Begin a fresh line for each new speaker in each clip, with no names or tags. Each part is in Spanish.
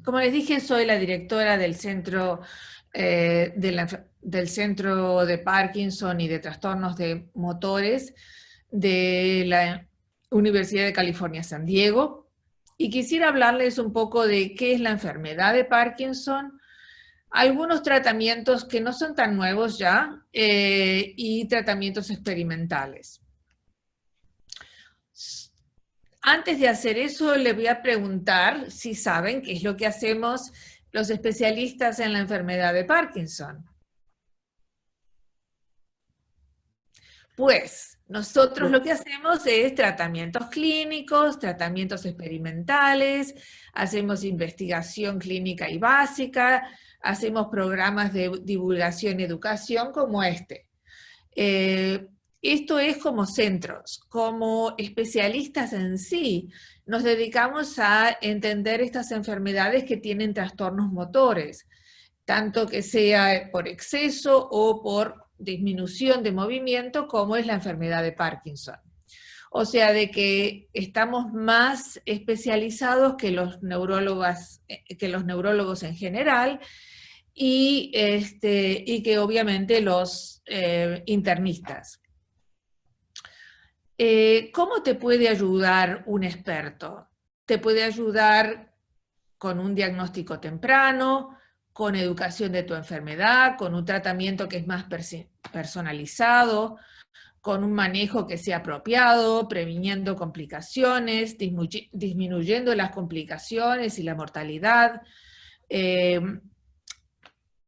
Como les dije, soy la directora del Centro, del Centro de Parkinson y de Trastornos de Motores de la Universidad de California, San Diego, y quisiera hablarles un poco de qué es la enfermedad de Parkinson, algunos tratamientos que no son tan nuevos ya, y tratamientos experimentales. Antes de hacer eso, le voy a preguntar si saben qué es lo que hacemos los especialistas en la enfermedad de Parkinson. Pues nosotros lo que hacemos es tratamientos clínicos, tratamientos experimentales, hacemos investigación clínica y básica, hacemos programas de divulgación y educación como este. Esto es como centros, como especialistas en sí, nos dedicamos a entender estas enfermedades que tienen trastornos motores, tanto que sea por exceso o por disminución de movimiento, como es la enfermedad de Parkinson. O sea, de que estamos más especializados que los neurólogos en general, y que obviamente los internistas. ¿Cómo te puede ayudar un experto? Te puede ayudar con un diagnóstico temprano, con educación de tu enfermedad, con un tratamiento que es más personalizado, con un manejo que sea apropiado, previniendo complicaciones, disminuyendo las complicaciones y la mortalidad,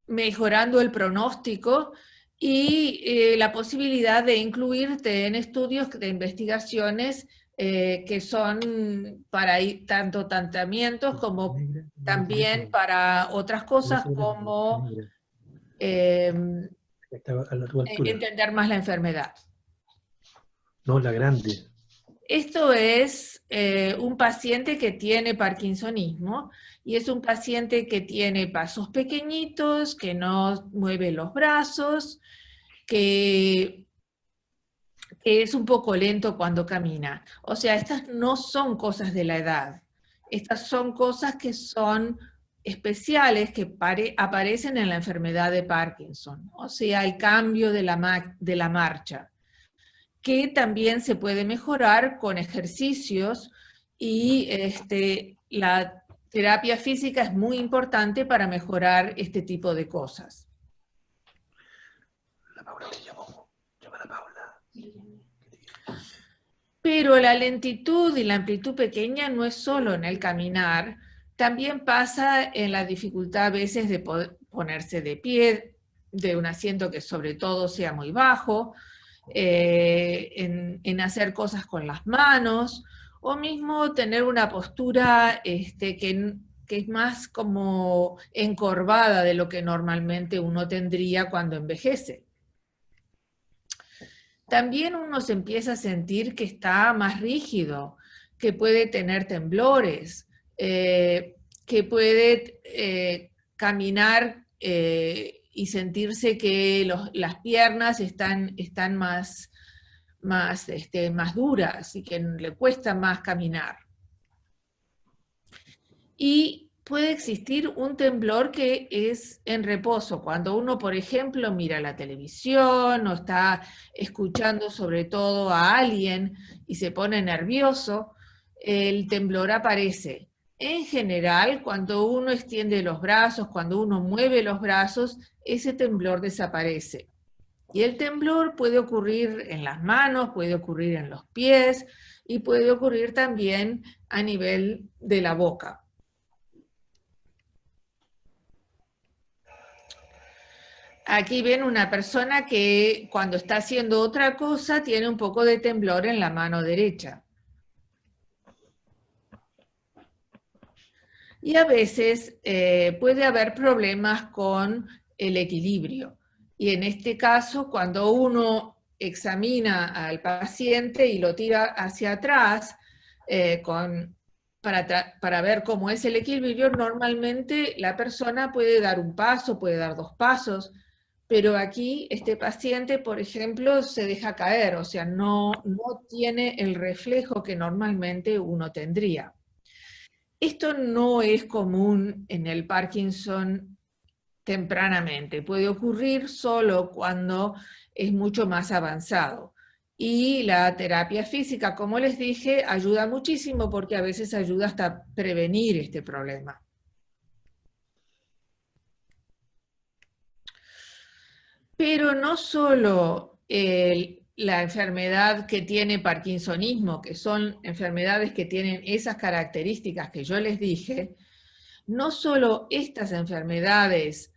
mejorando el pronóstico y la posibilidad de incluirte en estudios de investigaciones que son para tanto tratamientos como también para otras cosas como entender más la enfermedad.
No, la grande.
Esto es un paciente que tiene parkinsonismo y es un paciente que tiene pasos pequeñitos, que no mueve los brazos, que es un poco lento cuando camina. O sea, estas no son cosas de la edad. Estas son cosas que son especiales que aparecen en la enfermedad de Parkinson. O sea, el cambio de la marcha, que también se puede mejorar con ejercicios y la terapia física es muy importante para mejorar este tipo de cosas.
La Paula te llamó. Llama a la Paula.
Pero la lentitud y la amplitud pequeña no es solo en el caminar, también pasa en la dificultad a veces de ponerse de pie, de un asiento que sobre todo sea muy bajo, en hacer cosas con las manos, o mismo tener una postura que es más como encorvada de lo que normalmente uno tendría cuando envejece. También uno se empieza a sentir que está más rígido, que puede tener temblores, que puede caminar y sentirse que las piernas están más duras y que le cuesta más caminar. Y puede existir un temblor que es en reposo, cuando uno, por ejemplo, mira la televisión o está escuchando sobre todo a alguien y se pone nervioso, el temblor aparece. En general, cuando uno extiende los brazos, cuando uno mueve los brazos, ese temblor desaparece. Y el temblor puede ocurrir en las manos, puede ocurrir en los pies y puede ocurrir también a nivel de la boca. Aquí ven una persona que cuando está haciendo otra cosa tiene un poco de temblor en la mano derecha. Y a veces puede haber problemas con el equilibrio. Y en este caso, cuando uno examina al paciente y lo tira hacia atrás para ver cómo es el equilibrio, normalmente la persona puede dar un paso, puede dar 2 pasos, pero aquí este paciente, por ejemplo, se deja caer, o sea, no tiene el reflejo que normalmente uno tendría. Esto no es común en el Parkinson tempranamente, puede ocurrir solo cuando es mucho más avanzado. Y la terapia física, como les dije, ayuda muchísimo porque a veces ayuda hasta a prevenir este problema. Pero no solo la enfermedad que tiene parkinsonismo, que son enfermedades que tienen esas características que yo les dije, no solo estas enfermedades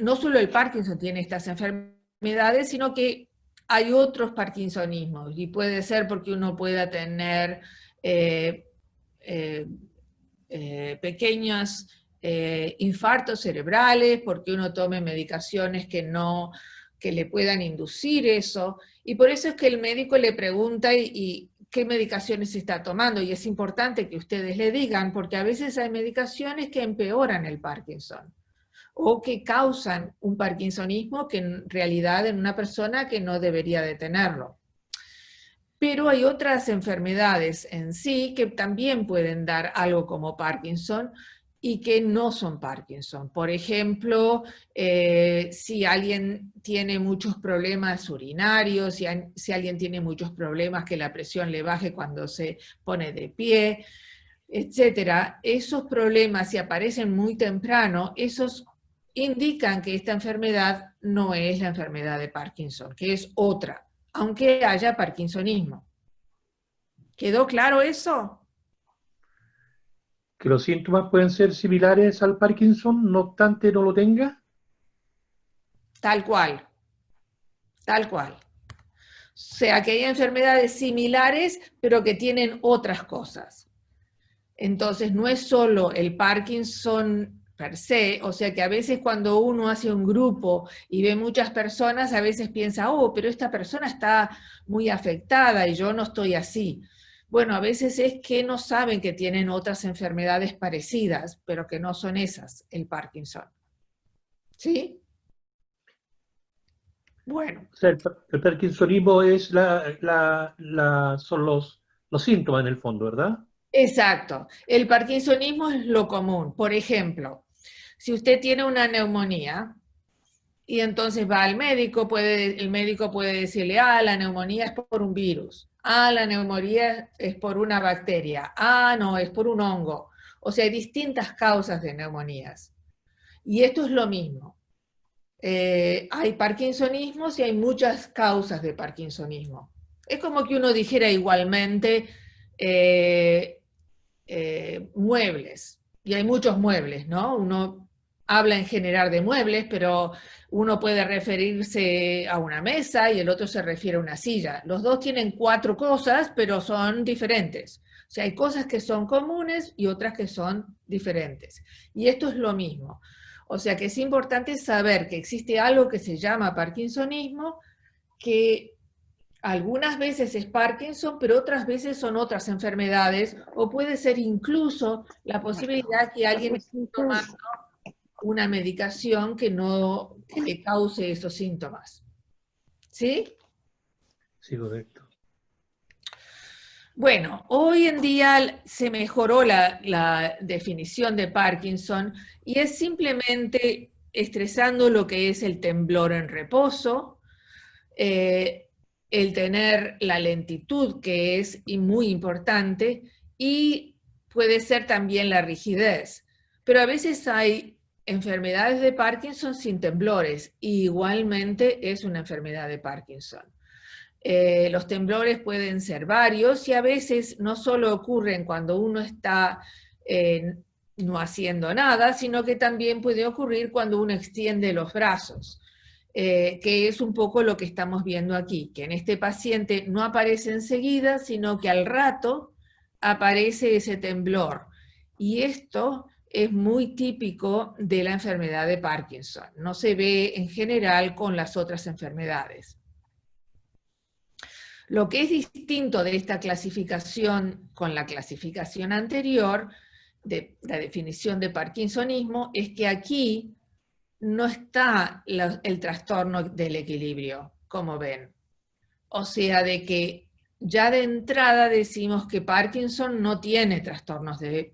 no solo el Parkinson tiene estas enfermedades, sino que hay otros parkinsonismos, y puede ser porque uno pueda tener pequeños infartos cerebrales, porque uno tome medicaciones que le puedan inducir eso, y por eso es que el médico le pregunta y qué medicaciones está tomando, y es importante que ustedes le digan, porque a veces hay medicaciones que empeoran el Parkinson, o que causan un parkinsonismo que en realidad en una persona que no debería de tenerlo. Pero hay otras enfermedades en sí que también pueden dar algo como Parkinson y que no son Parkinson. Por ejemplo, si alguien tiene muchos problemas urinarios, si alguien tiene muchos problemas que la presión le baje cuando se pone de pie, etcétera, esos problemas, si aparecen muy temprano, esos indican que esta enfermedad no es la enfermedad de Parkinson, que es otra, aunque haya parkinsonismo. ¿Quedó claro eso?
Que los síntomas pueden ser similares al Parkinson, no obstante no lo tenga.
Tal cual, tal cual. O sea, que hay enfermedades similares, pero que tienen otras cosas. Entonces, no es solo el Parkinson per se, o sea que a veces cuando uno hace un grupo y ve muchas personas, a veces piensa, oh, pero esta persona está muy afectada y yo no estoy así. Bueno, a veces es que no saben que tienen otras enfermedades parecidas, pero que no son esas, el Parkinson. ¿Sí? Bueno.
O sea, el Parkinsonismo es son los síntomas en el fondo, ¿verdad?
Exacto. El parkinsonismo es lo común. Por ejemplo, si usted tiene una neumonía y entonces va al médico, el médico puede decirle, ah, la neumonía es por un virus, ah, la neumonía es por una bacteria, ah, no, es por un hongo. O sea, hay distintas causas de neumonías. Y esto es lo mismo. Hay parkinsonismos y hay muchas causas de parkinsonismo. Es como que uno dijera igualmente, eh, muebles, y hay muchos muebles, ¿no? Uno habla en general de muebles, pero uno puede referirse a una mesa y el otro se refiere a una silla. Los dos tienen 4 cosas, pero son diferentes. O sea, hay cosas que son comunes y otras que son diferentes. Y esto es lo mismo. O sea que es importante saber que existe algo que se llama parkinsonismo, que algunas veces es Parkinson, pero otras veces son otras enfermedades, o puede ser incluso la posibilidad que alguien esté tomando una medicación que no le cause esos síntomas. ¿Sí?
Sí, correcto.
Bueno, hoy en día se mejoró la definición de Parkinson y es simplemente estresando lo que es el temblor en reposo, el tener la lentitud, que es muy importante, y puede ser también la rigidez. Pero a veces hay enfermedades de Parkinson sin temblores, y igualmente es una enfermedad de Parkinson. Los temblores pueden ser varios y a veces no solo ocurren cuando uno está no haciendo nada, sino que también puede ocurrir cuando uno extiende los brazos. Que es un poco lo que estamos viendo aquí, que en este paciente no aparece enseguida, sino que al rato aparece ese temblor. Y esto es muy típico de la enfermedad de Parkinson. No se ve en general con las otras enfermedades. Lo que es distinto de esta clasificación con la clasificación anterior, de la definición de parkinsonismo, es que aquí no está el trastorno del equilibrio, como ven. O sea, de que ya de entrada decimos que Parkinson no tiene trastornos de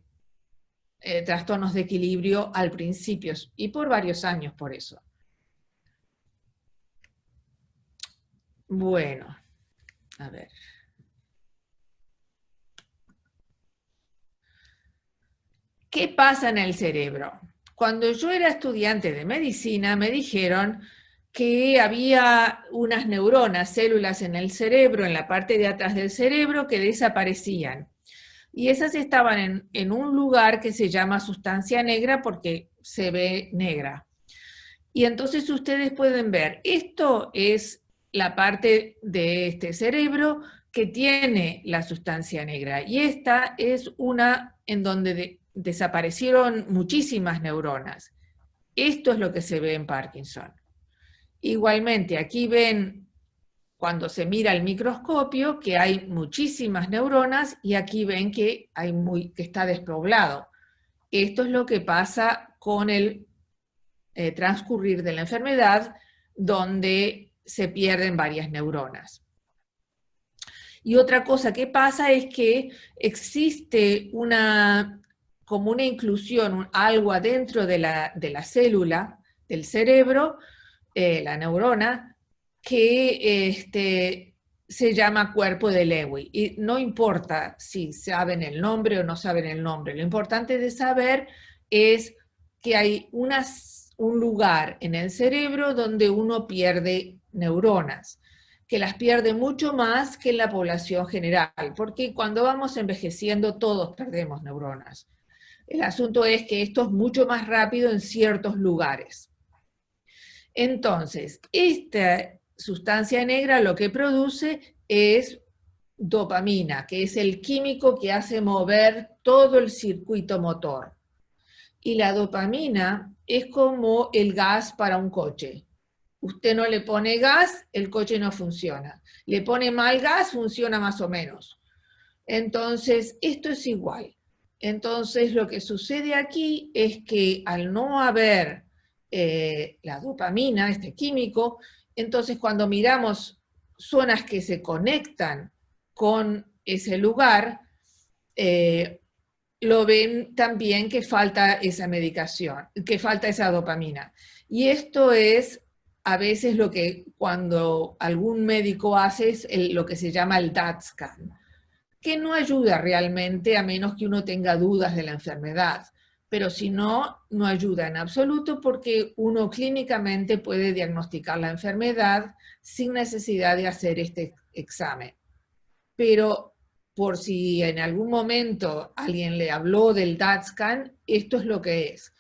equilibrio al principio, y por varios años por eso. Bueno, a ver. ¿Qué pasa en el cerebro? Cuando yo era estudiante de medicina me dijeron que había unas neuronas, células en el cerebro, en la parte de atrás del cerebro, que desaparecían. Y esas estaban en un lugar que se llama sustancia negra porque se ve negra. Y entonces ustedes pueden ver, esto es la parte de este cerebro que tiene la sustancia negra. Y esta es una en donde desaparecieron muchísimas neuronas. Esto es lo que se ve en Parkinson. Igualmente, aquí ven, cuando se mira al microscopio, que hay muchísimas neuronas, y aquí ven que, que está despoblado. Esto es lo que pasa con el transcurrir de la enfermedad, donde se pierden varias neuronas. Y otra cosa que pasa es que existe como una inclusión, algo adentro de la célula del cerebro, la neurona, que se llama cuerpo de Lewy. Y no importa si saben el nombre o no saben el nombre, lo importante de saber es que hay un lugar en el cerebro donde uno pierde neuronas, que las pierde mucho más que en la población general, porque cuando vamos envejeciendo todos perdemos neuronas. El asunto es que esto es mucho más rápido en ciertos lugares. Entonces, esta sustancia negra lo que produce es dopamina, que es el químico que hace mover todo el circuito motor. Y la dopamina es como el gas para un coche. Usted no le pone gas, el coche no funciona. Le pone mal gas, funciona más o menos. Entonces, esto es igual. Entonces, lo que sucede aquí es que al no haber la dopamina, este químico, entonces cuando miramos zonas que se conectan con ese lugar, lo ven también que falta esa medicación, que falta esa dopamina. Y esto es a veces lo que cuando algún médico hace es lo que se llama el DAT scan, que no ayuda realmente a menos que uno tenga dudas de la enfermedad. Pero si no, no ayuda en absoluto porque uno clínicamente puede diagnosticar la enfermedad sin necesidad de hacer este examen. Pero por si en algún momento alguien le habló del DAT scan, esto es lo que es.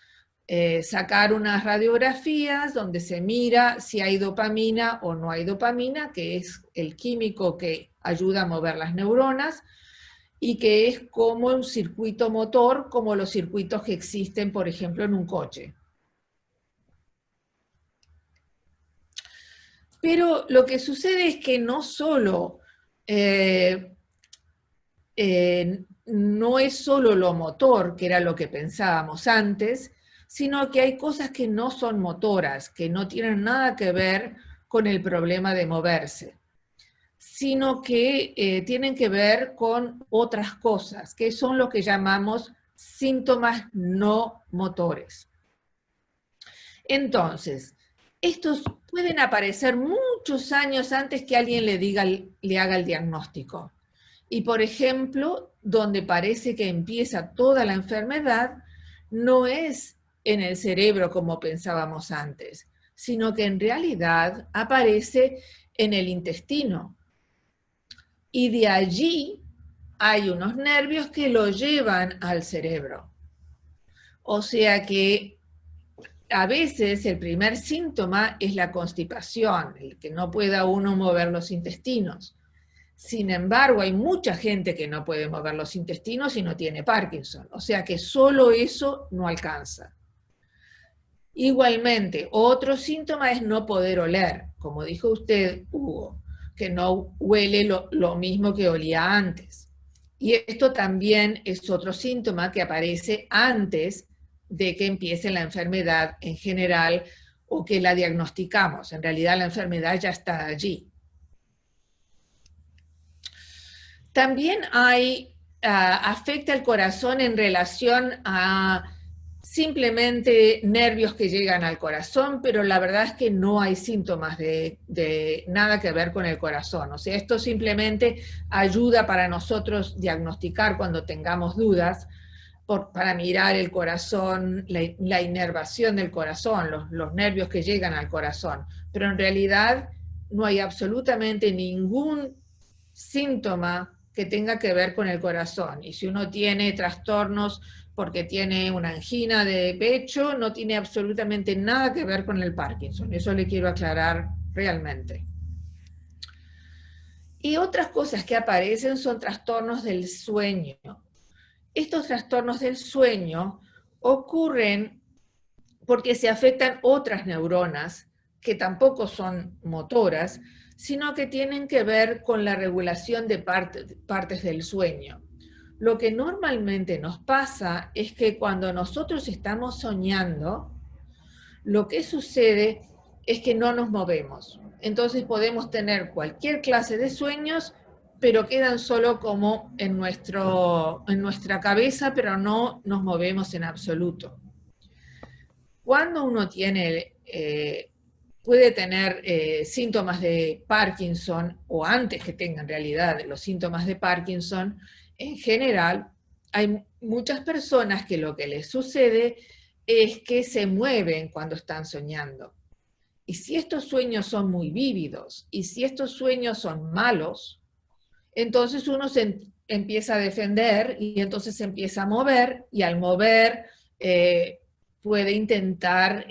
Sacar unas radiografías donde se mira si hay dopamina o no hay dopamina, que es el químico que ayuda a mover las neuronas, y que es como un circuito motor, como los circuitos que existen, por ejemplo, en un coche. Pero lo que sucede es que no solo no es solo lo motor, que era lo que pensábamos antes, sino que hay cosas que no son motoras, que no tienen nada que ver con el problema de moverse, sino que tienen que ver con otras cosas, que son lo que llamamos síntomas no motores. Entonces, estos pueden aparecer muchos años antes que alguien le haga el diagnóstico. Y, por ejemplo, donde parece que empieza toda la enfermedad, no es en el cerebro como pensábamos antes, sino que en realidad aparece en el intestino. Y de allí hay unos nervios que lo llevan al cerebro. O sea que a veces el primer síntoma es la constipación, el que no pueda uno mover los intestinos. Sin embargo, hay mucha gente que no puede mover los intestinos y no tiene Parkinson. O sea que solo eso no alcanza. Igualmente, otro síntoma es no poder oler, como dijo usted, Hugo, que no huele lo mismo que olía antes. Y esto también es otro síntoma que aparece antes de que empiece la enfermedad en general o que la diagnosticamos. En realidad la enfermedad ya está allí. También afecta el corazón en relación a simplemente nervios que llegan al corazón, pero la verdad es que no hay síntomas de nada que ver con el corazón. O sea, esto simplemente ayuda para nosotros diagnosticar cuando tengamos dudas, para mirar el corazón, la inervación del corazón, los nervios que llegan al corazón. Pero en realidad no hay absolutamente ningún síntoma que tenga que ver con el corazón. Y si uno tiene trastornos porque tiene una angina de pecho, no tiene absolutamente nada que ver con el Parkinson. Eso le quiero aclarar realmente. Y otras cosas que aparecen son trastornos del sueño. Estos trastornos del sueño ocurren porque se afectan otras neuronas que tampoco son motoras, sino que tienen que ver con la regulación de partes del sueño. Lo que normalmente nos pasa es que cuando nosotros estamos soñando, lo que sucede es que no nos movemos. Entonces podemos tener cualquier clase de sueños, pero quedan solo como en nuestra cabeza, pero no nos movemos en absoluto. Cuando uno puede tener síntomas de Parkinson, o antes que tenga en realidad los síntomas de Parkinson, en general hay muchas personas que lo que les sucede es que se mueven cuando están soñando. Y si estos sueños son muy vívidos, y si estos sueños son malos, entonces uno se empieza a defender y entonces se empieza a mover, y al mover puede intentar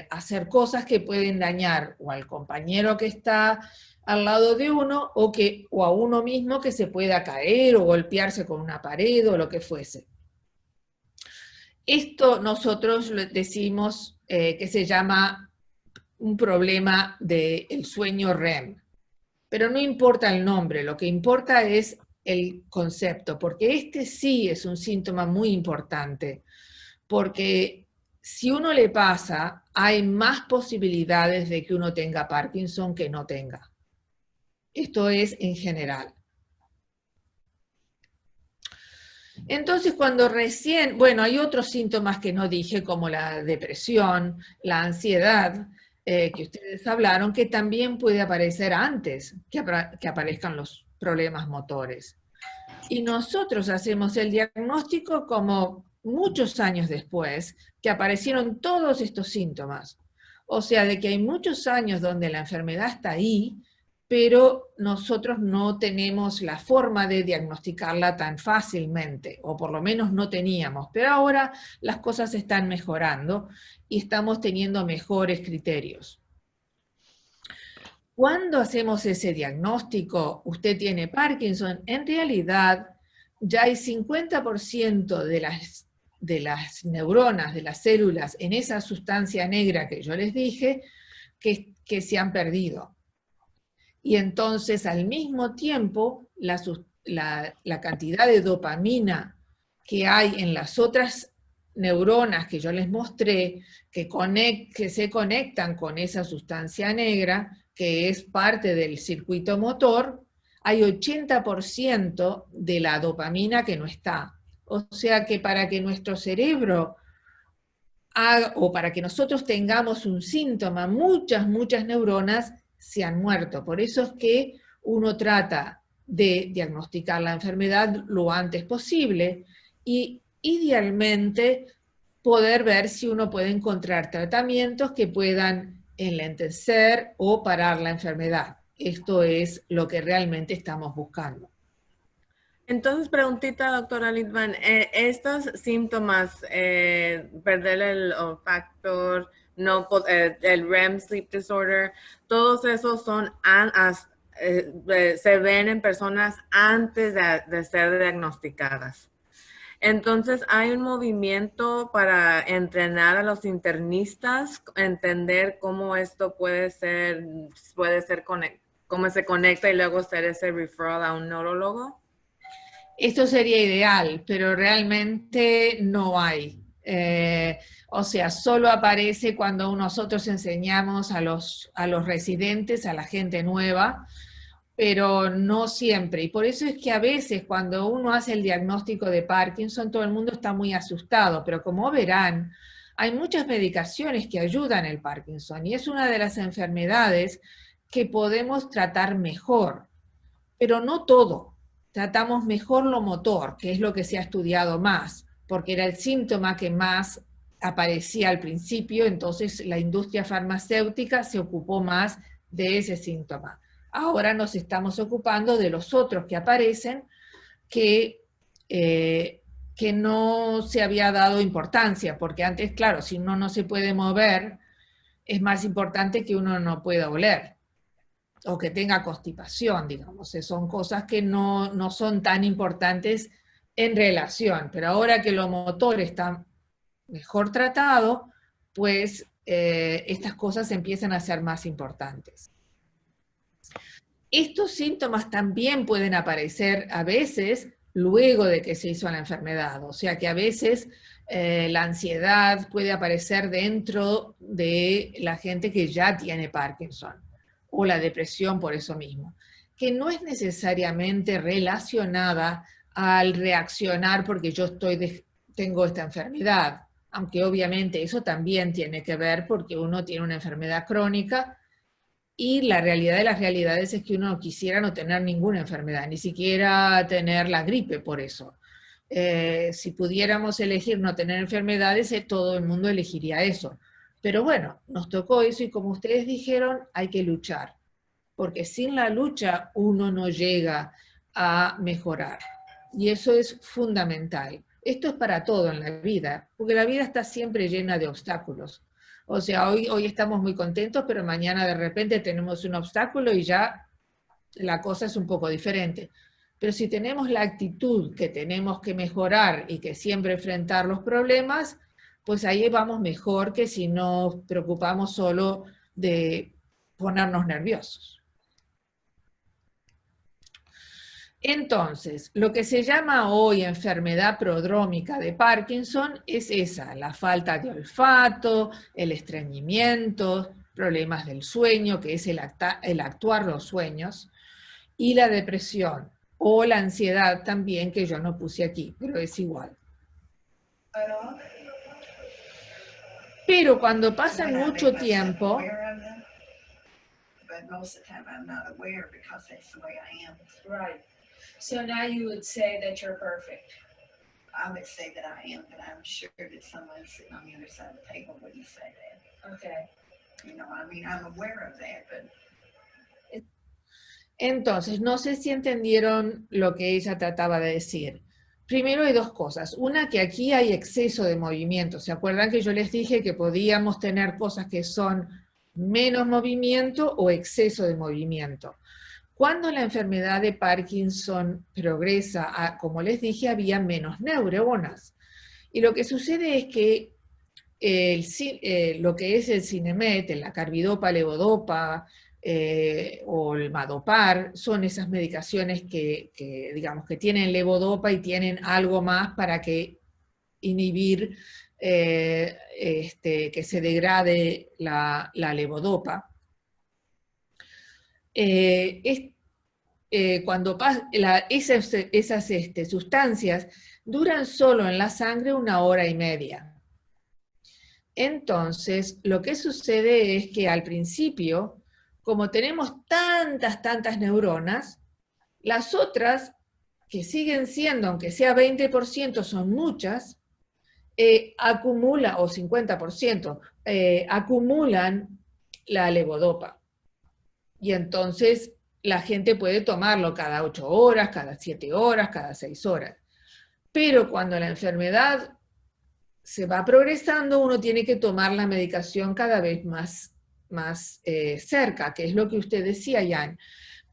hacer cosas que pueden dañar o al compañero que está al lado de uno o a uno mismo, que se pueda caer o golpearse con una pared o lo que fuese. Esto nosotros decimos que se llama un problema del sueño REM. Pero no importa el nombre, lo que importa es el concepto, porque este sí es un síntoma muy importante, porque si uno le pasa, hay más posibilidades de que uno tenga Parkinson que no tenga. Esto es en general. Entonces, cuando recién, bueno, hay otros síntomas que no dije, como la depresión, la ansiedad, que ustedes hablaron, que también puede aparecer antes que aparezcan los problemas motores. Y nosotros hacemos el diagnóstico como muchos años después que aparecieron todos estos síntomas. O sea, de que hay muchos años donde la enfermedad está ahí, pero nosotros no tenemos la forma de diagnosticarla tan fácilmente, o por lo menos no teníamos. Pero ahora las cosas están mejorando y estamos teniendo mejores criterios. Cuando hacemos ese diagnóstico, usted tiene Parkinson, en realidad ya hay 50% de las neuronas, de las células en esa sustancia negra que yo les dije, que se han perdido. Y entonces al mismo tiempo la cantidad de dopamina que hay en las otras neuronas que yo les mostré, que se conectan con esa sustancia negra, que es parte del circuito motor, hay 80% de la dopamina que no está. O sea que para que nuestro cerebro o para que nosotros tengamos un síntoma, muchas neuronas se han muerto. Por eso es que uno trata de diagnosticar la enfermedad lo antes posible y idealmente poder ver si uno puede encontrar tratamientos que puedan enlentecer o parar la enfermedad. Esto es lo que realmente estamos buscando.
Entonces, preguntita, doctora Lidman, estos síntomas, perder el olfacto, el REM sleep disorder, todos esos son se ven en personas antes de ser diagnosticadas. Entonces, hay un movimiento para entrenar a los internistas, entender cómo esto puede ser cómo se conecta y luego hacer ese referral a un neurólogo.
Esto sería ideal, pero realmente no hay. O sea, solo aparece cuando nosotros enseñamos a los residentes, a la gente nueva, pero no siempre. Y por eso es que a veces cuando uno hace el diagnóstico de Parkinson, todo el mundo está muy asustado, pero como verán, hay muchas medicaciones que ayudan el Parkinson y es una de las enfermedades que podemos tratar mejor, pero no todo. Tratamos mejor lo motor, que es lo que se ha estudiado más, porque era el síntoma que más aparecía al principio, entonces la industria farmacéutica se ocupó más de ese síntoma. Ahora nos estamos ocupando de los otros que aparecen que no se había dado importancia, porque antes, claro, si uno no se puede mover, es más importante que uno no pueda oler o que tenga constipación, digamos. Son cosas que no son tan importantes en relación, pero ahora que lo motor está mejor tratado, pues estas cosas empiezan a ser más importantes. Estos síntomas también pueden aparecer a veces luego de que se hizo la enfermedad, o sea que a veces la ansiedad puede aparecer dentro de la gente que ya tiene Parkinson, o la depresión por eso mismo, que no es necesariamente relacionada al reaccionar porque yo tengo esta enfermedad, aunque obviamente eso también tiene que ver porque uno tiene una enfermedad crónica y la realidad de las realidades es que uno quisiera no tener ninguna enfermedad, ni siquiera tener la gripe por eso. Si pudiéramos elegir no tener enfermedades, todo el mundo elegiría eso. Pero bueno, nos tocó eso y como ustedes dijeron, hay que luchar, porque sin la lucha uno no llega a mejorar. Y eso es fundamental. Esto es para todo en la vida, porque la vida está siempre llena de obstáculos. O sea, hoy estamos muy contentos, pero mañana de repente tenemos un obstáculo y ya la cosa es un poco diferente. Pero si tenemos la actitud que tenemos que mejorar y que siempre enfrentar los problemas, pues ahí vamos mejor que si nos preocupamos solo de ponernos nerviosos. Entonces, lo que se llama hoy enfermedad prodrómica de Parkinson es esa, la falta de olfato, el estreñimiento, problemas del sueño, que es el actuar los sueños, y la depresión, o la ansiedad también, que yo no puse aquí, pero es igual. Pero cuando pasa mucho tiempo...
But most of the time I'm not aware because that's the way I am.
Right. So now you would say that you're perfect.
I would say that I am, but I'm sure that someone sitting on the other side of the table wouldn't say that.
Okay.
You know, I mean, I'm aware of that, but...
Entonces, no sé si entendieron lo que ella trataba de decir. Primero hay dos cosas. Una, que aquí hay exceso de movimiento. ¿Se acuerdan que yo les dije que podíamos tener cosas que son menos movimiento o exceso de movimiento? Cuando la enfermedad de Parkinson progresa, como les dije, había menos neuronas. Y lo que sucede es que lo que es el Sinemet, la carbidopa, levodopa o el Madopar, son esas medicaciones que digamos que tienen levodopa y tienen algo más para que inhibir que se degrade la levodopa. Cuando esas sustancias duran solo en la sangre 1 hora y media. Entonces, lo que sucede es que al principio, como tenemos tantas neuronas, las otras, que siguen siendo, aunque sea 20%, son muchas, acumula, o 50%, acumulan la levodopa. Y entonces la gente puede tomarlo cada 8 horas, cada 7 horas, cada 6 horas. Pero cuando la enfermedad se va progresando, uno tiene que tomar la medicación cada vez más cerca, que es lo que usted decía, Jan,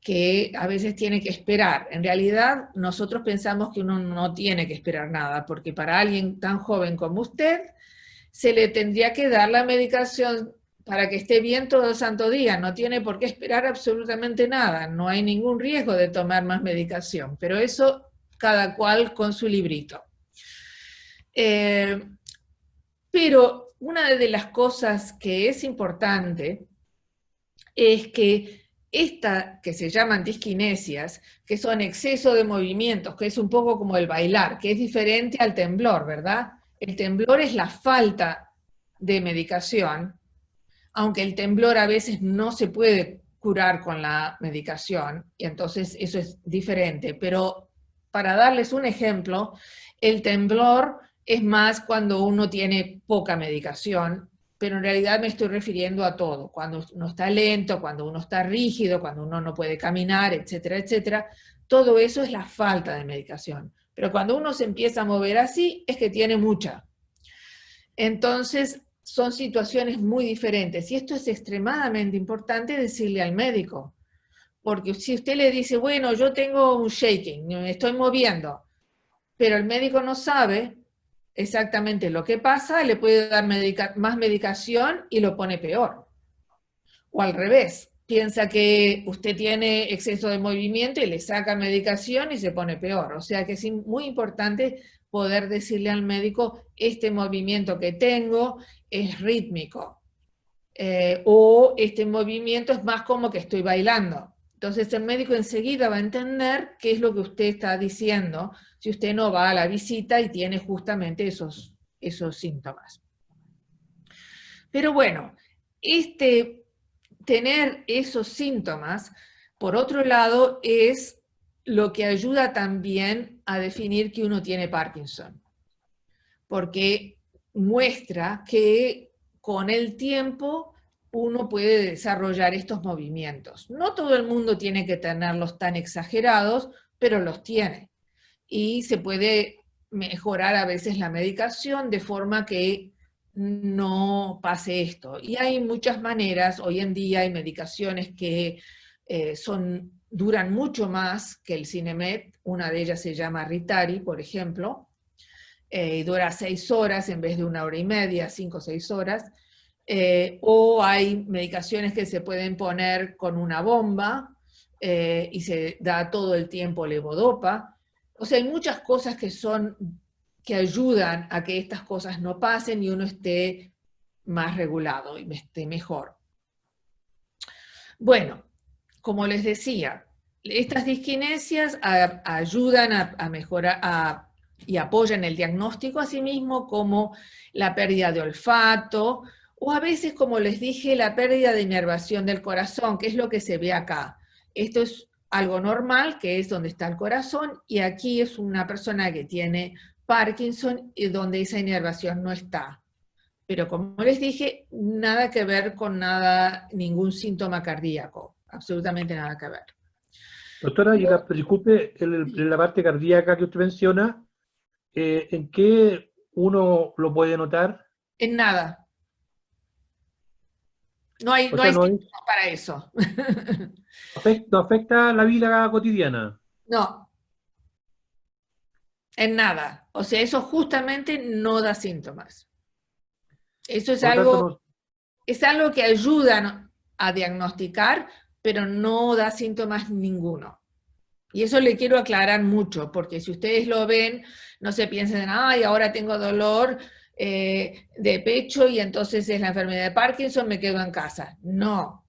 que a veces tiene que esperar. En realidad, nosotros pensamos que uno no tiene que esperar nada, porque para alguien tan joven como usted, se le tendría que dar la medicación para que esté bien todo el santo día. No tiene por qué esperar absolutamente nada. No hay ningún riesgo de tomar más medicación, pero eso cada cual con su librito. Pero una de las cosas que es importante es que esta que se llaman disquinesias, que son exceso de movimientos, que es un poco como el bailar, que es diferente al temblor, ¿verdad? El temblor es la falta de medicación, aunque el temblor a veces no se puede curar con la medicación, y entonces eso es diferente. Pero para darles un ejemplo, el temblor es más cuando uno tiene poca medicación, pero en realidad me estoy refiriendo a todo, cuando uno está lento, cuando uno está rígido, cuando uno no puede caminar, etcétera, etcétera. Todo eso es la falta de medicación. Pero cuando uno se empieza a mover así, es que tiene mucha. Entonces, son situaciones muy diferentes. Y esto es extremadamente importante decirle al médico. Porque si usted le dice, bueno, yo tengo un shaking, me estoy moviendo, pero el médico no sabe exactamente lo que pasa, le puede dar más medicación y lo pone peor. O al revés, piensa que usted tiene exceso de movimiento y le saca medicación y se pone peor. O sea que es muy importante poder decirle al médico, este movimiento que tengo es rítmico, o este movimiento es más como que estoy bailando. Entonces el médico enseguida va a entender qué es lo que usted está diciendo si usted no va a la visita y tiene justamente esos síntomas. Pero bueno, tener esos síntomas, por otro lado, es lo que ayuda también a definir que uno tiene Parkinson, porque muestra que con el tiempo uno puede desarrollar estos movimientos. No todo el mundo tiene que tenerlos tan exagerados, pero los tiene. Y se puede mejorar a veces la medicación de forma que no pase esto. Y hay muchas maneras, hoy en día hay medicaciones que duran mucho más que el Sinemet, una de ellas se llama Ritari, por ejemplo, y dura 6 horas en vez de 1 hora y media, 5 o 6 horas, o hay medicaciones que se pueden poner con una bomba y se da todo el tiempo levodopa. O sea, hay muchas cosas que ayudan a que estas cosas no pasen y uno esté más regulado y esté mejor. Bueno, como les decía, estas disquinesias ayudan a mejorar y apoyan el diagnóstico, asimismo como la pérdida de olfato, o a veces, como les dije, la pérdida de inervación del corazón, que es lo que se ve acá. Esto es algo normal, que es donde está el corazón, y aquí es una persona que tiene Parkinson y donde esa inervación no está. Pero como les dije, nada que ver con ningún síntoma cardíaco, absolutamente nada que ver.
Doctora, y disculpe, en la parte cardíaca que usted menciona, ¿en qué uno lo puede notar?
En nada. No hay síntomas para eso.
¿No afecta la vida cotidiana?
No. En nada. O sea, eso justamente no da síntomas. Eso es algo que ayuda a diagnosticar, pero no da síntomas ninguno. Y eso le quiero aclarar mucho, porque si ustedes lo ven, no se piensen, ay, ahora tengo dolor de pecho y entonces es la enfermedad de Parkinson, me quedo en casa. No.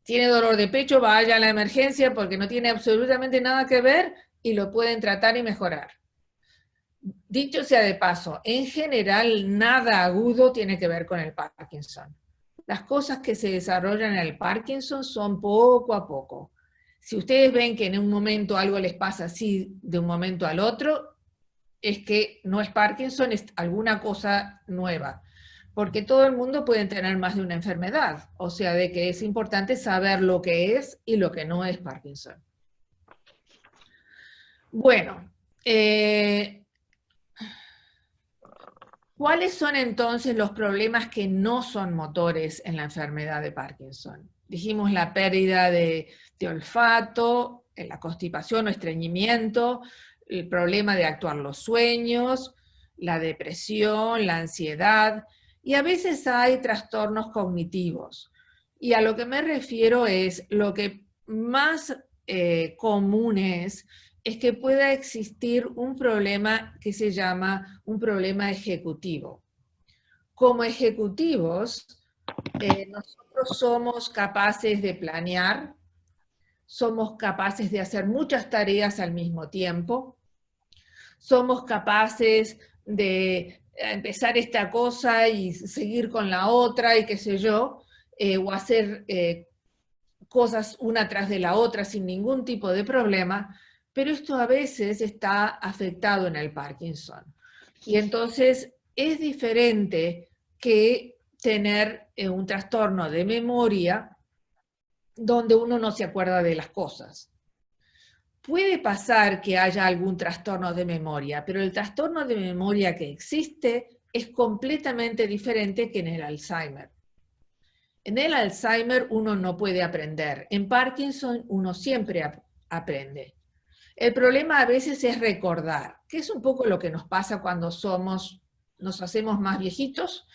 Tiene dolor de pecho, vaya a la emergencia porque no tiene absolutamente nada que ver y lo pueden tratar y mejorar. Dicho sea de paso, en general nada agudo tiene que ver con el Parkinson. Las cosas que se desarrollan en el Parkinson son poco a poco. Si ustedes ven que en un momento algo les pasa así de un momento al otro, es que no es Parkinson, es alguna cosa nueva. Porque todo el mundo puede tener más de una enfermedad. O sea, de que es importante saber lo que es y lo que no es Parkinson. Bueno, ¿cuáles son entonces los problemas que no son motores en la enfermedad de Parkinson? Dijimos la pérdida de olfato, la constipación o estreñimiento, el problema de actuar los sueños, la depresión, la ansiedad, y a veces hay trastornos cognitivos. Y a lo que me refiero es, lo que más común es que pueda existir un problema que se llama un problema ejecutivo. Como ejecutivos, nosotros somos capaces de planear, somos capaces de hacer muchas tareas al mismo tiempo, somos capaces de empezar esta cosa y seguir con la otra y qué sé yo, o hacer cosas una tras de la otra sin ningún tipo de problema, pero esto a veces está afectado en el Parkinson. Y entonces es diferente que tener un trastorno de memoria donde uno no se acuerda de las cosas. Puede pasar que haya algún trastorno de memoria, pero el trastorno de memoria que existe es completamente diferente que en el Alzheimer. En el Alzheimer uno no puede aprender. En Parkinson uno siempre aprende. El problema a veces es recordar, que es un poco lo que nos pasa cuando nos hacemos más viejitos,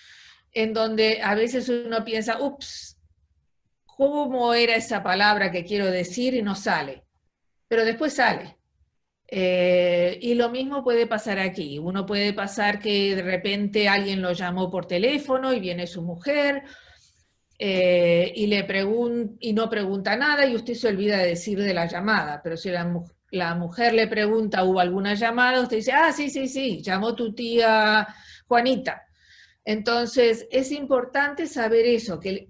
en donde a veces uno piensa, ups, ¿cómo era esa palabra que quiero decir? Y no sale. Pero después sale. Y lo mismo puede pasar aquí. Uno puede pasar que de repente alguien lo llamó por teléfono y viene su mujer, y no pregunta nada y usted se olvida de decir de la llamada, pero si la mujer le pregunta, ¿hubo alguna llamada? Usted dice, ah, sí, llamó tu tía Juanita. Entonces, es importante saber eso, que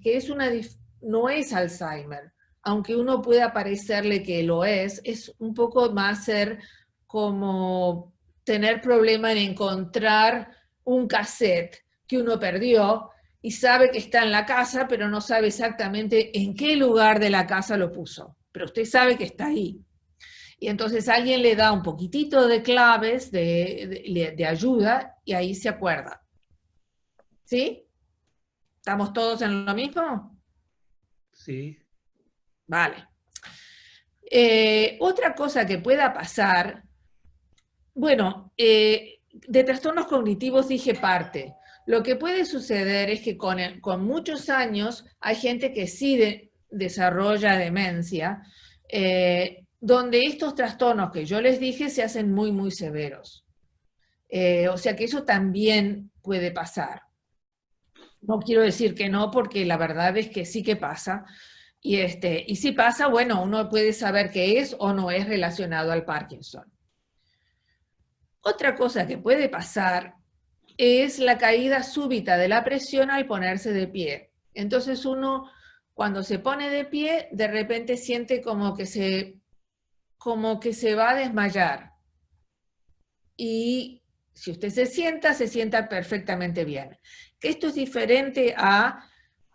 no es Alzheimer, aunque uno pueda parecerle que lo es un poco más ser como tener problema en encontrar un cassette que uno perdió, y sabe que está en la casa, pero no sabe exactamente en qué lugar de la casa lo puso. Pero usted sabe que está ahí. Y entonces alguien le da un poquitito de claves de ayuda y ahí se acuerda. ¿Sí? ¿Estamos todos en lo mismo?
Sí.
Vale. Otra cosa que pueda pasar, bueno, de trastornos cognitivos dije parte. Lo que puede suceder es que con muchos años hay gente que sí desarrolla demencia, donde estos trastornos que yo les dije se hacen muy, muy severos. O sea que eso también puede pasar. No quiero decir que no, porque la verdad es que sí que pasa. Y si pasa, bueno, uno puede saber qué es o no es relacionado al Parkinson. Otra cosa que puede pasar es la caída súbita de la presión al ponerse de pie. Entonces uno, cuando se pone de pie, de repente siente como que se va a desmayar. Y si usted se sienta perfectamente bien. Que esto es diferente a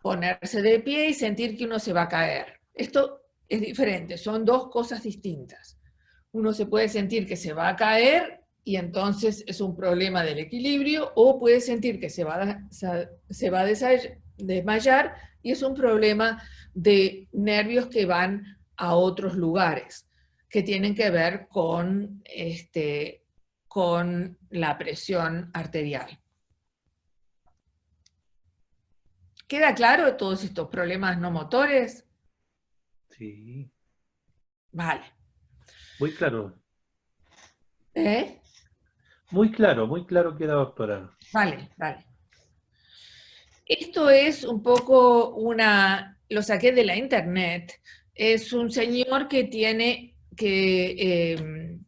ponerse de pie y sentir que uno se va a caer. Esto es diferente, son dos cosas distintas. Uno se puede sentir que se va a caer y entonces es un problema del equilibrio, o puede sentir que se va a desmayar y es un problema de nervios que van a otros lugares, que tienen que ver con la presión arterial. ¿Queda claro todos estos problemas no motores?
Sí.
Vale.
Muy claro.
¿Eh?
Muy claro queda, doctora.
Vale. Esto es un poco lo saqué de la internet, es un señor que tiene que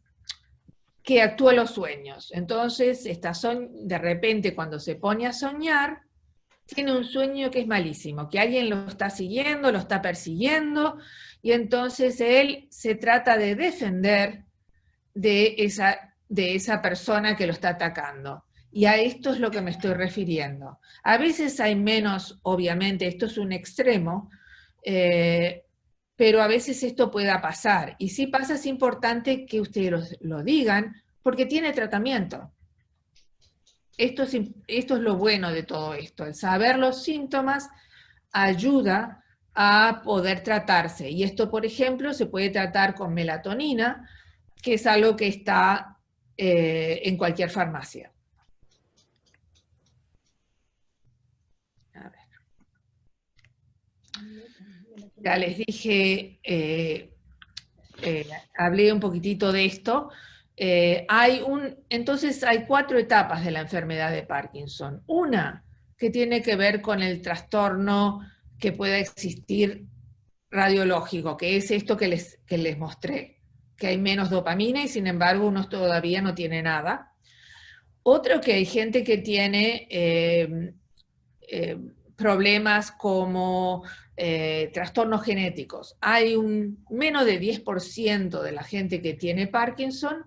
actúa los sueños. Entonces, de repente cuando se pone a soñar, tiene un sueño que es malísimo, que alguien lo está siguiendo, lo está persiguiendo, y entonces él se trata de defender de esa persona que lo está atacando. Y a esto es lo que me estoy refiriendo. A veces hay menos, obviamente, esto es un extremo, pero a veces esto pueda pasar. Y si pasa, es importante que ustedes lo digan, porque tiene tratamiento. Esto es lo bueno de todo esto. El saber los síntomas ayuda a poder tratarse. Y esto, por ejemplo, se puede tratar con melatonina, que es algo que está en cualquier farmacia. A ver. Ya les dije, hablé un poquitito de esto. Entonces hay 4 etapas de la enfermedad de Parkinson. Una que tiene que ver con el trastorno que pueda existir radiológico, que es esto que les mostré, que hay menos dopamina y sin embargo uno todavía no tiene nada. Otro, que hay gente que tiene problemas como trastornos genéticos. Hay un menos de 10% de la gente que tiene Parkinson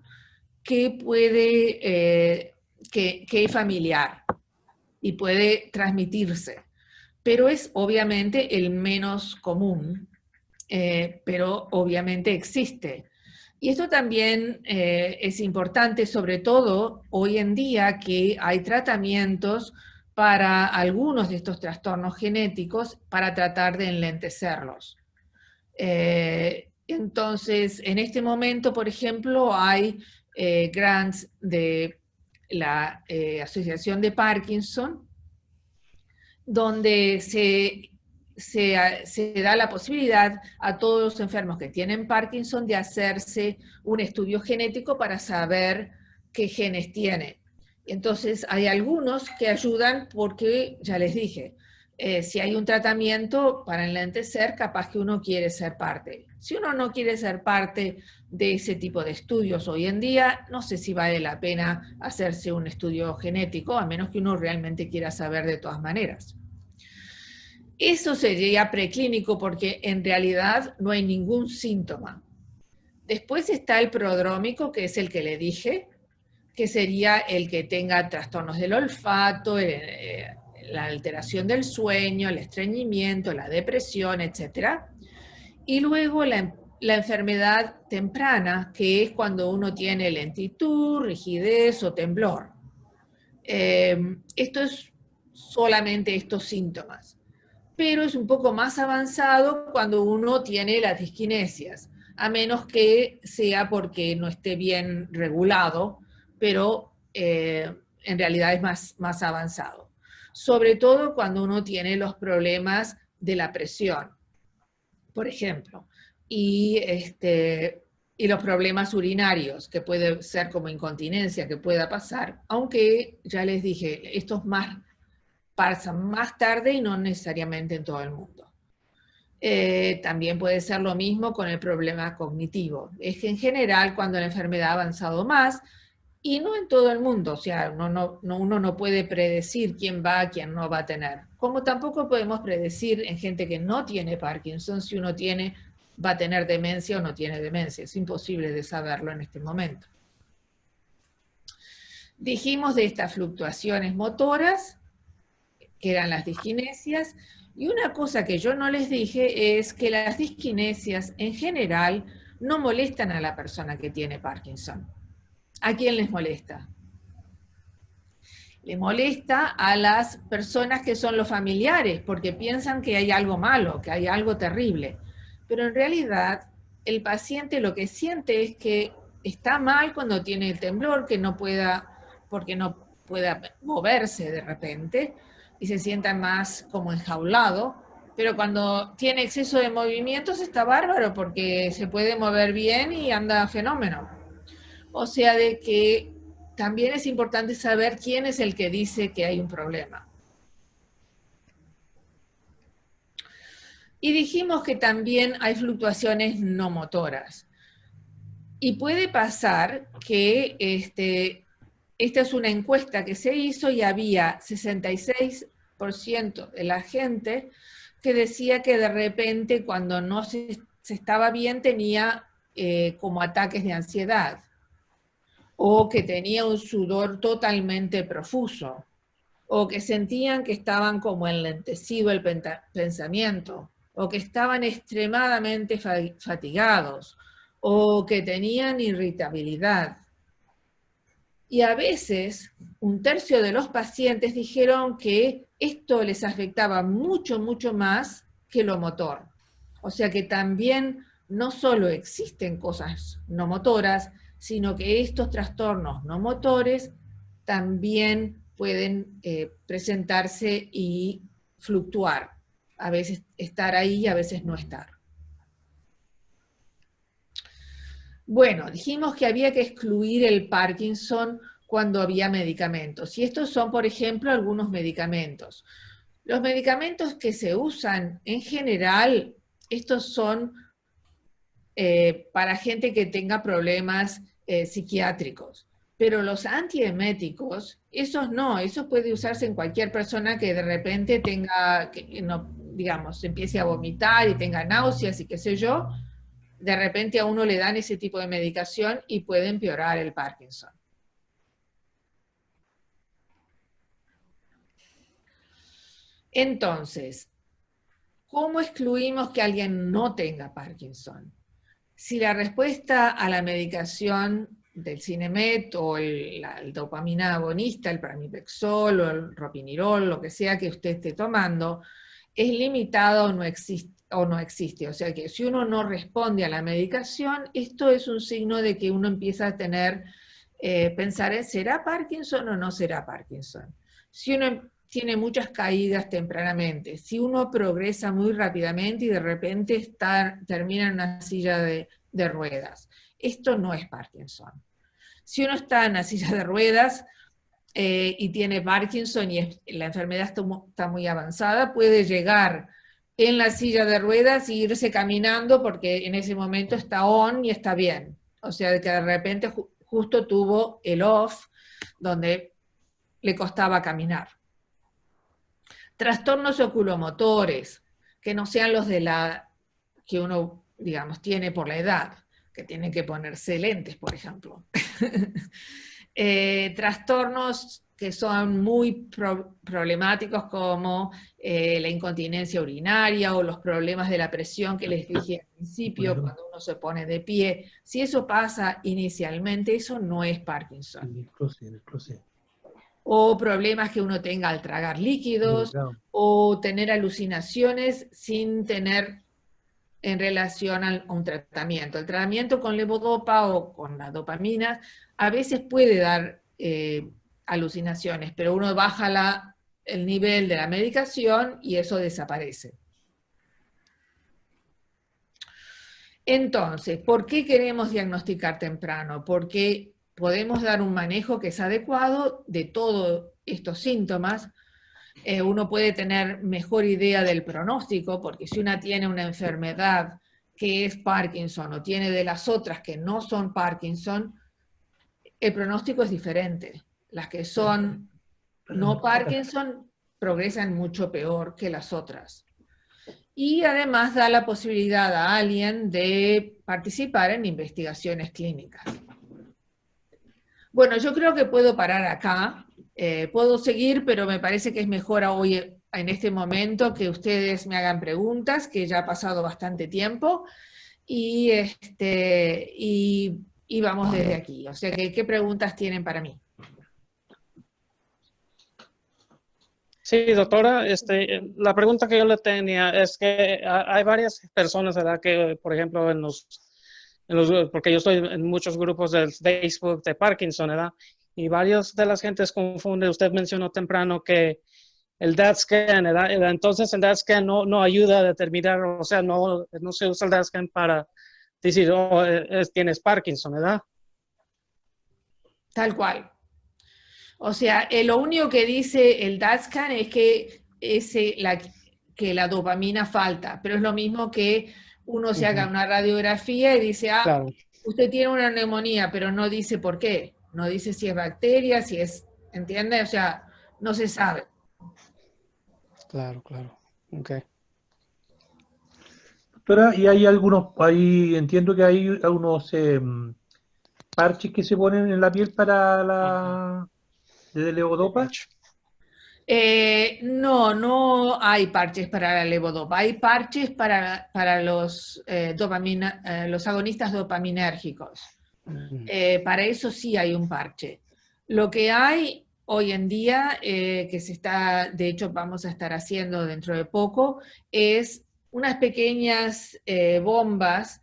que puede, que es familiar y puede transmitirse, pero es obviamente el menos común, pero obviamente existe. Y esto también es importante, sobre todo hoy en día que hay tratamientos para algunos de estos trastornos genéticos para tratar de enlentecerlos. Entonces, en este momento, por ejemplo, hay grants de la Asociación de Parkinson, donde se da la posibilidad a todos los enfermos que tienen Parkinson de hacerse un estudio genético para saber qué genes tienen. Entonces hay algunos que ayudan porque, ya les dije, si hay un tratamiento para enlentecer, capaz que uno quiere ser parte. Si uno no quiere ser parte de ese tipo de estudios hoy en día, no sé si vale la pena hacerse un estudio genético, a menos que uno realmente quiera saber de todas maneras. Eso sería preclínico porque en realidad no hay ningún síntoma. Después está el prodrómico, que es el que le dije, que sería el que tenga trastornos del olfato, la alteración del sueño, el estreñimiento, la depresión, etc. Y luego la enfermedad temprana, que es cuando uno tiene lentitud, rigidez o temblor. Esto es solamente estos síntomas. Pero es un poco más avanzado cuando uno tiene las disquinesias, a menos que sea porque no esté bien regulado, pero en realidad es más avanzado. Sobre todo cuando uno tiene los problemas de la presión, por ejemplo, y los problemas urinarios, que puede ser como incontinencia, que pueda pasar, aunque ya les dije, esto pasa más tarde y no necesariamente en todo el mundo. También puede ser lo mismo con el problema cognitivo. Es que en general cuando la enfermedad ha avanzado más, y no en todo el mundo, o sea, uno no puede predecir quién no va a tener. Como tampoco podemos predecir en gente que no tiene Parkinson si uno va a tener demencia o no tiene demencia. Es imposible de saberlo en este momento. Dijimos de estas fluctuaciones motoras, que eran las disquinesias, y una cosa que yo no les dije es que las disquinesias en general no molestan a la persona que tiene Parkinson. ¿A quién les molesta? Le molesta a las personas que son los familiares, porque piensan que hay algo malo, que hay algo terrible. Pero en realidad, el paciente lo que siente es que está mal cuando tiene el temblor, porque no pueda moverse de repente, y se sienta más como enjaulado, pero cuando tiene exceso de movimientos está bárbaro, porque se puede mover bien y anda fenómeno. O sea, de que también es importante saber quién es el que dice que hay un problema. Y dijimos que también hay fluctuaciones no motoras. Y puede pasar que esta es una encuesta que se hizo y había 66% de la gente que decía que de repente cuando no se estaba bien tenía como ataques de ansiedad, o que tenía un sudor totalmente profuso, o que sentían que estaban como enlentecido el pensamiento, o que estaban extremadamente fatigados, o que tenían irritabilidad. Y a veces, 1/3 de los pacientes dijeron que esto les afectaba mucho, mucho más que lo motor. O sea que también no solo existen cosas no motoras, sino que estos trastornos no motores también pueden presentarse y fluctuar. A veces estar ahí y a veces no estar. Bueno, dijimos que había que excluir el Parkinson cuando había medicamentos. Y estos son, por ejemplo, algunos medicamentos. Los medicamentos que se usan en general Estos son para gente que tenga problemas psiquiátricos. Pero los antieméticos, esos no, eso puede usarse en cualquier persona que de repente tenga, que no, digamos, empiece a vomitar y tenga náuseas y qué sé yo, de repente a uno le dan ese tipo de medicación y puede empeorar el Parkinson. Entonces, ¿cómo excluimos que alguien no tenga Parkinson? Si la respuesta a la medicación del Sinemet o el dopamina agonista, el pramipexol o el ropinirol, lo que sea que usted esté tomando, es limitada o no existe. O sea que si uno no responde a la medicación, esto es un signo de que uno empieza a tener, pensar en ¿será Parkinson o no será Parkinson? Si uno tiene muchas caídas tempranamente, si uno progresa muy rápidamente y de repente termina en una silla de ruedas, esto no es Parkinson. Si uno está en una silla de ruedas y tiene Parkinson y la enfermedad está muy avanzada, puede llegar en la silla de ruedas y irse caminando porque en ese momento está on y está bien. O sea, que de repente justo tuvo el off donde le costaba caminar. Trastornos oculomotores, que no sean los de que uno, digamos, tiene por la edad, que tienen que ponerse lentes, por ejemplo. Trastornos que son muy problemáticos como la incontinencia urinaria o los problemas de la presión que les dije al principio, cuando uno se pone de pie. Si eso pasa inicialmente, eso no es Parkinson. O problemas que uno tenga al tragar líquidos, o tener alucinaciones sin tener en relación a un tratamiento. El tratamiento con levodopa o con la dopamina a veces puede dar alucinaciones, pero uno baja el nivel de la medicación y eso desaparece. Entonces, ¿por qué queremos diagnosticar temprano? Porque podemos dar un manejo que es adecuado de todos estos síntomas. Uno puede tener mejor idea del pronóstico, porque si una tiene una enfermedad que es Parkinson o tiene de las otras que no son Parkinson, el pronóstico es diferente. Las que son no Parkinson progresan mucho peor que las otras. Y además da la posibilidad a alguien de participar en investigaciones clínicas. Bueno, yo creo que puedo parar acá. Puedo seguir, pero me parece que es mejor hoy, en este momento, que ustedes me hagan preguntas, que ya ha pasado bastante tiempo, y vamos desde aquí. O sea, ¿qué preguntas tienen para mí?
Sí, doctora, la pregunta que yo le tenía es que hay varias personas, ¿verdad? Que, por ejemplo, porque yo estoy en muchos grupos del Facebook de Parkinson, ¿verdad? Y varias de las gentes confunden, usted mencionó temprano que el DAT scan, ¿verdad? Entonces el DAT scan no ayuda a determinar, o sea, no se usa el DAT scan para decir, oh, tienes Parkinson, ¿verdad?
Tal cual. O sea, lo único que dice el DAT scan es que, que la dopamina falta, pero es lo mismo que uno se haga una radiografía y dice,
claro,
usted tiene una neumonía, pero no dice por qué. No dice si es bacteria, si es, ¿entiende? O sea, no se sabe.
Claro, ok.
Doctora, y hay entiendo que hay algunos parches que se ponen en la piel para la de levodopa.
No hay parches para la levodopa, hay parches para los, los agonistas dopaminérgicos. Para eso sí hay un parche. Lo que hay hoy en día, que de hecho vamos a estar haciendo dentro de poco, es unas pequeñas bombas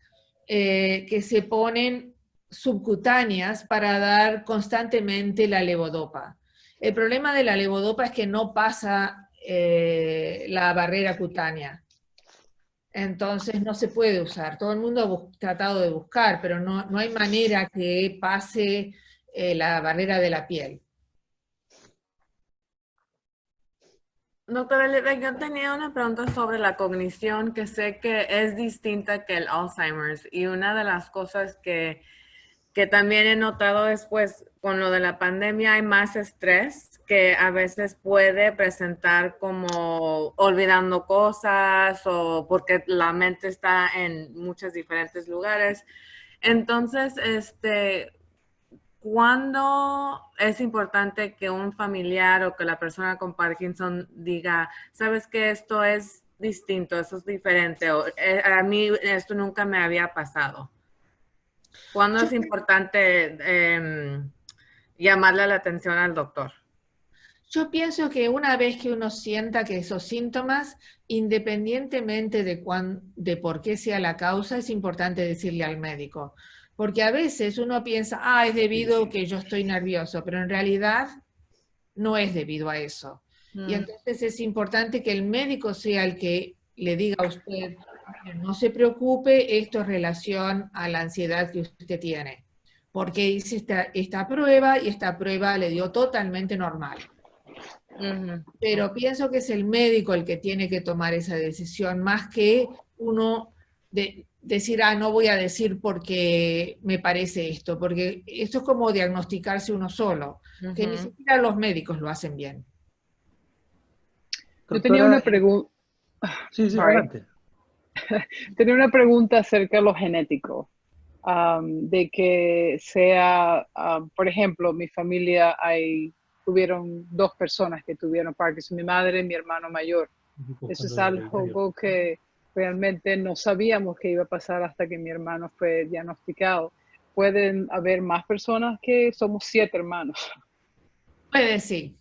que se ponen subcutáneas para dar constantemente la levodopa. El problema de la levodopa es que no pasa la barrera cutánea. Entonces no se puede usar. Todo el mundo ha tratado de buscar, pero no hay manera que pase la barrera de la piel.
Doctora Olivia, yo tenía una pregunta sobre la cognición que sé que es distinta que el Alzheimer's y una de las cosas que también he notado es pues con lo de la pandemia hay más estrés que a veces puede presentar como olvidando cosas o porque la mente está en muchos diferentes lugares. Entonces, ¿cuándo es importante que un familiar o que la persona con Parkinson diga, sabes que esto es distinto, eso es diferente, o a mí esto nunca me había pasado? ¿Cuándo
Yo
es importante llamarle la atención al doctor?
Yo pienso que una vez que uno sienta que esos síntomas, independientemente de por qué sea la causa, es importante decirle al médico. Porque a veces uno piensa, es debido a que yo estoy nervioso, pero en realidad no es debido a eso. Y entonces es importante que el médico sea el que le diga a usted, no se preocupe, esto es relación a la ansiedad que usted tiene. Porque hice esta prueba y esta prueba le dio totalmente normal. Pero pienso que es el médico el que tiene que tomar esa decisión, más que uno decir, no voy a decir porque me parece esto, porque esto es como diagnosticarse uno solo, que ni siquiera los médicos lo hacen bien.
Yo tenía una pregunta.
Sí, adelante.
Tenía una pregunta acerca de lo genético. De que sea, por ejemplo, mi familia tuvieron 2 personas que tuvieron Parkinson, mi madre y mi hermano mayor. Eso es algo que realmente no sabíamos que iba a pasar hasta que mi hermano fue diagnosticado. ¿Pueden haber más personas que somos 7 hermanos?
Puede, sí.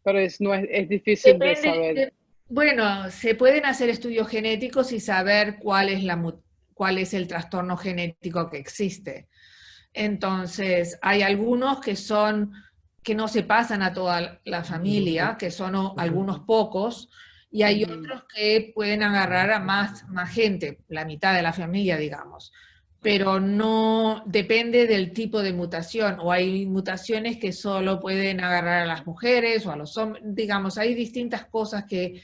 Pero es difícil de saber.
Bueno, se pueden hacer estudios genéticos y saber cuál es el trastorno genético que existe. Entonces, hay algunos que no se pasan a toda la familia, que son algunos pocos, y hay otros que pueden agarrar a más gente, la mitad de la familia, digamos. Pero no depende del tipo de mutación, o hay mutaciones que solo pueden agarrar a las mujeres o a los hombres, digamos, hay distintas cosas que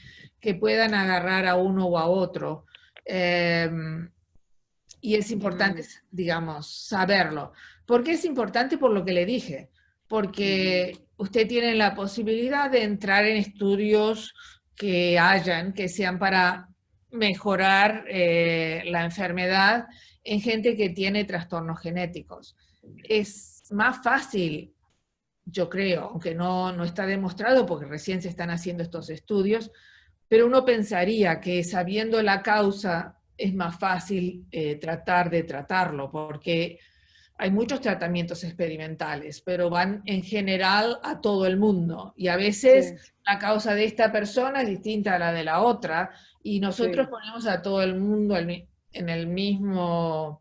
puedan agarrar a uno o a otro. Y es importante, digamos, saberlo. ¿Por qué es importante? Por lo que le dije. Porque usted tiene la posibilidad de entrar en estudios que sean para mejorar la enfermedad en gente que tiene trastornos genéticos. Es más fácil, yo creo, aunque no está demostrado porque recién se están haciendo estos estudios, pero uno pensaría que sabiendo la causa es más fácil tratar de tratarlo, porque hay muchos tratamientos experimentales, pero van en general a todo el mundo, y a veces la causa de esta persona es distinta a la de la otra, y nosotros ponemos a todo el mundo en el mismo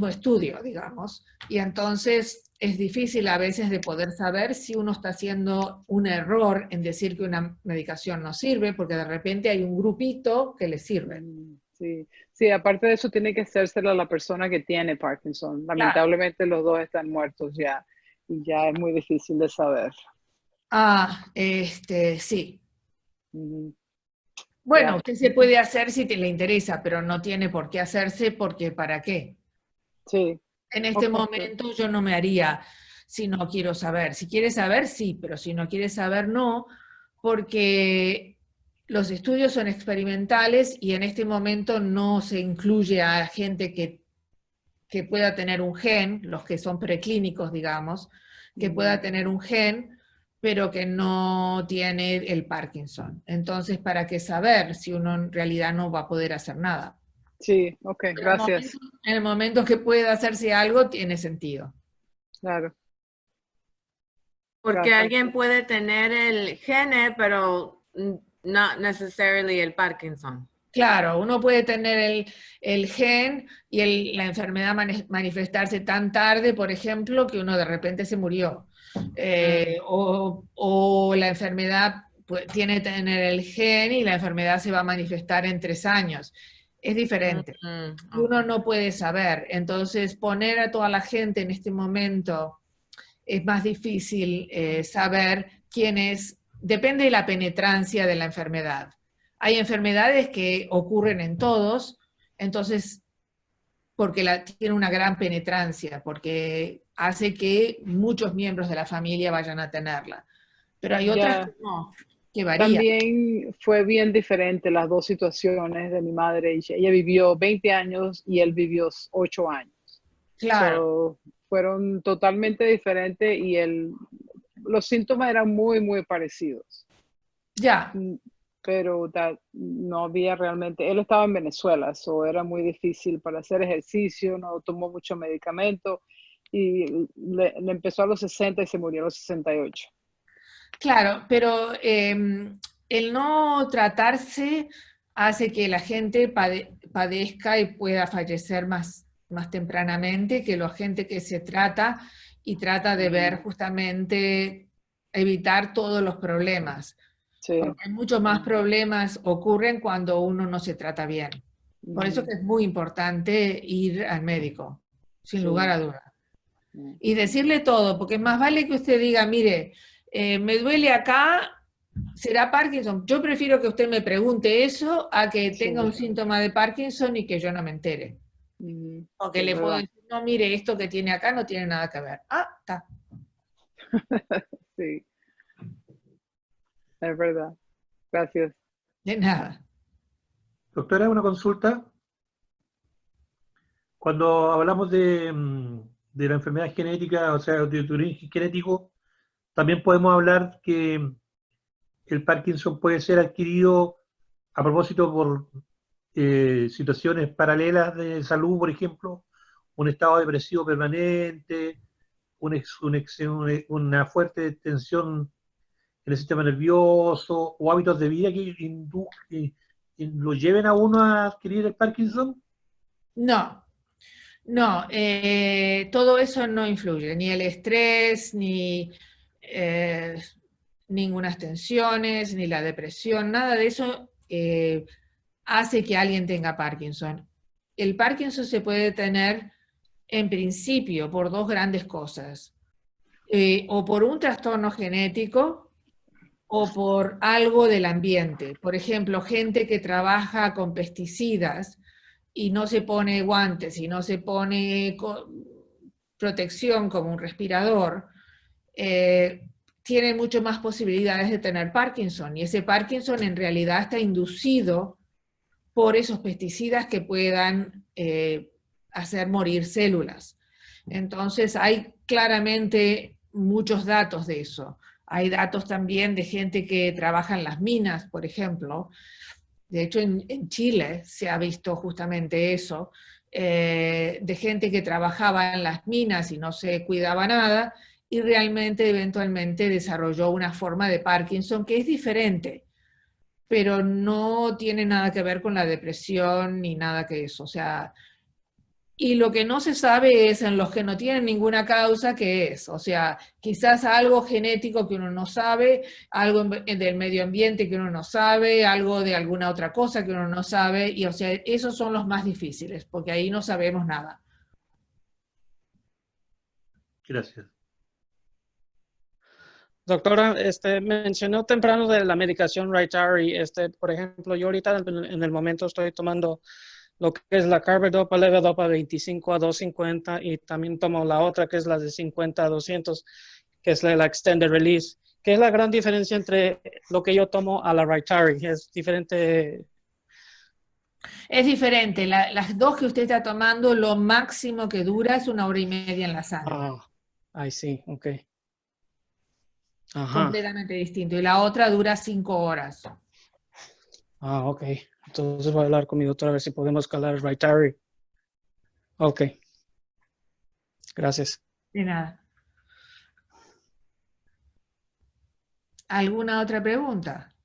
estudio, digamos, y entonces es difícil a veces de poder saber si uno está haciendo un error en decir que una medicación no sirve, porque de repente hay un grupito que le sirve.
Sí, aparte de eso tiene que hacérselo a la persona que tiene Parkinson. Lamentablemente los 2 están muertos ya, y ya es muy difícil de saber.
Sí. Bueno, usted se puede hacer si le interesa, pero no tiene por qué hacerse, porque ¿para qué?
Sí.
En este momento yo no me haría si no quiero saber. Si quiere saber, sí, pero si no quiere saber, no, porque los estudios son experimentales y en este momento no se incluye a gente que pueda tener un gen, los que son preclínicos, digamos, que pueda tener un gen, pero que no tiene el Parkinson. Entonces, ¿para qué saber si uno en realidad no va a poder hacer nada?
Sí, ok, gracias.
En el momento que pueda hacerse algo, tiene sentido.
Claro.
Porque alguien puede tener el gene, pero no necesariamente el Parkinson.
Claro, uno puede tener el gen y la enfermedad manifestarse tan tarde, por ejemplo, que uno de repente se murió. O la enfermedad tiene que tener el gen y la enfermedad se va a manifestar en 3 años. Es diferente. Uno no puede saber. Entonces, poner a toda la gente en este momento es más difícil saber quién es, depende de la penetrancia de la enfermedad. Hay enfermedades que ocurren en todos, entonces, porque tiene una gran penetrancia, porque hace que muchos miembros de la familia vayan a tenerla. Pero hay otras que no, que varían.
También fue bien diferente las dos situaciones de mi madre. Ella vivió 20 años y él vivió 8 años.
Claro.
Fueron totalmente diferentes y los síntomas eran muy, muy parecidos.
Ya.
Pero no había realmente, él estaba en Venezuela, era muy difícil para hacer ejercicio, no tomó mucho medicamento y le empezó a los 60 y se murió a los 68.
Claro, pero el no tratarse hace que la gente padezca y pueda fallecer más tempranamente que la gente que se trata y trata de ver justamente evitar todos los problemas.
Sí.
Porque muchos más problemas ocurren cuando uno no se trata bien. Por eso que es muy importante ir al médico, sin lugar a duda. Y decirle todo, porque más vale que usted diga, mire, me duele acá, ¿será Parkinson? Yo prefiero que usted me pregunte eso a que tenga un síntoma de Parkinson y que yo no me entere. O que le puedo decir, no, mire, esto que tiene acá no tiene nada que ver. Ah, está.
Sí. Es verdad. Gracias.
De nada.
Doctora, una consulta. Cuando hablamos de la enfermedad genética, o sea, de origen genético, también podemos hablar que el Parkinson puede ser adquirido a propósito por situaciones paralelas de salud, por ejemplo, un estado depresivo permanente, una fuerte tensión en el sistema nervioso o hábitos de vida que lo lleven a uno a adquirir el Parkinson.
No, todo eso no influye, ni el estrés, ni ninguna tensiones, ni la depresión, nada de eso hace que alguien tenga Parkinson. El Parkinson se puede tener en principio por dos grandes cosas, o por un trastorno genético o por algo del ambiente. Por ejemplo, gente que trabaja con pesticidas y no se pone guantes y no se pone protección como un respirador, tiene mucho más posibilidades de tener Parkinson. Y ese Parkinson en realidad está inducido por esos pesticidas que puedan hacer morir células. Entonces hay claramente muchos datos de eso. Hay datos también de gente que trabaja en las minas, por ejemplo. De hecho, en Chile se ha visto justamente eso, de gente que trabajaba en las minas y no se cuidaba nada, y realmente eventualmente desarrolló una forma de Parkinson que es diferente, pero no tiene nada que ver con la depresión ni nada que eso. O sea, y lo que no se sabe es en los que no tienen ninguna causa, ¿qué es? O sea, quizás algo genético que uno no sabe, algo del medio ambiente que uno no sabe, algo de alguna otra cosa que uno no sabe, y o sea, esos son los más difíciles, porque ahí no sabemos nada.
Gracias.
Doctora, mencionó temprano de la medicación Rytary. Por ejemplo, yo ahorita en el momento estoy tomando lo que es la carbidopa, levodopa 25 a 250 y también tomo la otra que es la de 50 a 200, que es la extended release. ¿Qué es la gran diferencia entre lo que yo tomo a la Rytary? ¿Es diferente?
Es diferente. Las dos que usted está tomando, lo máximo que dura es 1 hora y media en la sangre.
Ah, sí, ok. Ajá.
Completamente distinto. Y la otra dura 5 horas.
Ah, ok. Entonces voy a hablar con mi doctora a ver si podemos calar el Rytary. Ok. Gracias.
De nada. ¿Alguna otra pregunta?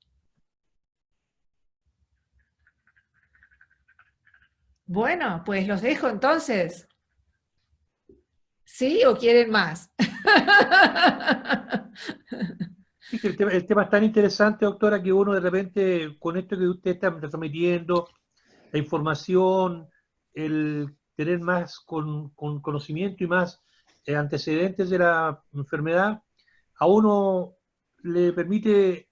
Bueno, pues los dejo entonces. ¿Sí o quieren más?
Sí, que el tema es tan interesante, doctora, que uno de repente, con esto que usted está transmitiendo, la información, el tener más con conocimiento y más antecedentes de la enfermedad, a uno le permite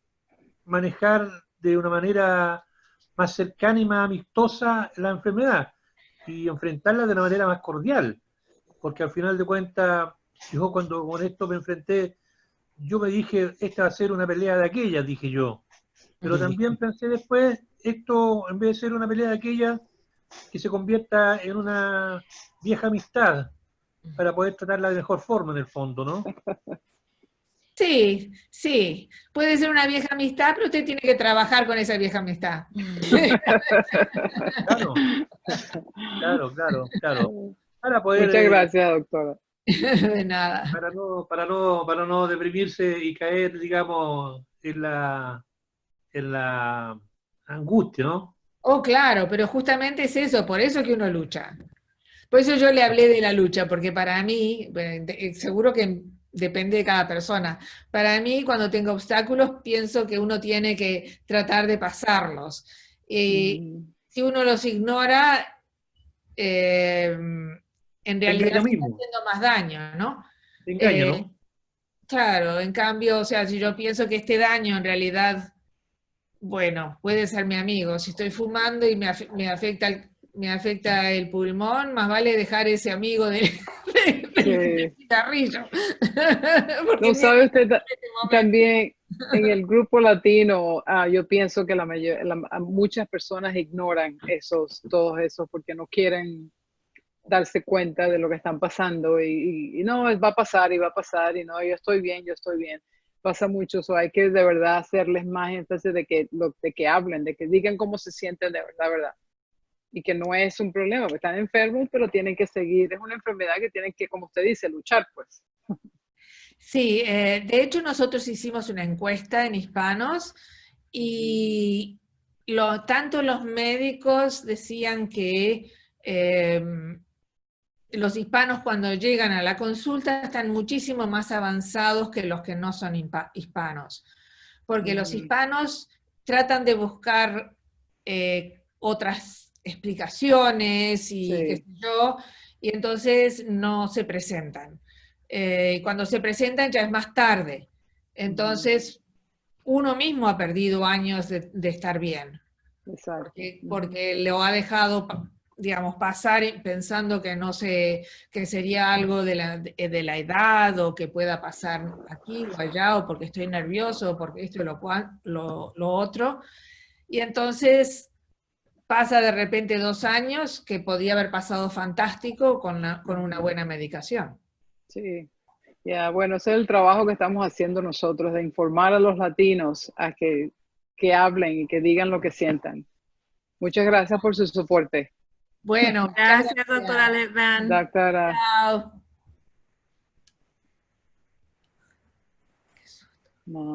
manejar de una manera más cercana y más amistosa la enfermedad y enfrentarla de una manera más cordial, porque al final de cuentas, yo cuando con esto me enfrenté, yo me dije, esta va a ser una pelea de aquellas, dije yo, pero también pensé después, esto en vez de ser una pelea de aquellas, que se convierta en una vieja amistad para poder tratarla de mejor forma en el fondo, ¿no?
Sí, sí. Puede ser una vieja amistad, pero usted tiene que trabajar con esa vieja amistad.
Claro, claro. Para poder,
Muchas gracias, doctora.
De nada.
para no deprimirse y caer, digamos, en la angustia, ¿no?
Oh, claro, pero justamente es eso, por eso que uno lucha. Por eso yo le hablé de la lucha, porque para mí, bueno, seguro que depende de cada persona, para mí cuando tengo obstáculos pienso que uno tiene que tratar de pasarlos. Y si uno los ignora, en
Te
realidad
engaña
se está
mismo,
haciendo más daño, ¿no?
te engaña,
Eh,
¿no?
claro, en cambio, o sea, si yo pienso que este daño en realidad, bueno, puede ser mi amigo. Si estoy fumando y me afecta el pulmón, más vale dejar ese amigo del
Sí.
cigarrillo. Porque
No
mi
sabe
amigo
usted
en este momento.
también en el grupo latino, yo pienso que muchas personas ignoran todos esos porque no quieren darse cuenta de lo que están pasando y no, va a pasar y va a pasar y no, yo estoy bien, yo estoy bien. Pasa mucho, so hay que de verdad hacerles más énfasis de que hablen, de que digan cómo se sienten de verdad, verdad. Y que no es un problema, porque están enfermos, pero tienen que seguir, es una enfermedad que tienen que, como usted dice, luchar, pues.
Sí, de hecho nosotros hicimos una encuesta en hispanos y tanto los médicos decían que los hispanos cuando llegan a la consulta están muchísimo más avanzados que los que no son hispanos, porque los hispanos tratan de buscar otras explicaciones y qué sé
Sí.
yo, y entonces no se presentan. Cuando se presentan ya es más tarde, entonces uno mismo ha perdido años de estar bien
Exacto.
porque lo ha dejado, digamos, pasar pensando que no sé, que sería algo de la edad o que pueda pasar aquí o allá o porque estoy nervioso o porque esto y lo otro. Y entonces pasa de repente 2 años que podía haber pasado fantástico con una buena medicación.
Sí. Ya, bueno, ese es el trabajo que estamos haciendo nosotros, de informar a los latinos a que hablen y que digan lo que sientan. Muchas gracias por su soporte.
Bueno, muchas
Gracias, doctora
gracias.
Levan.
Doctora.
Chao.
No.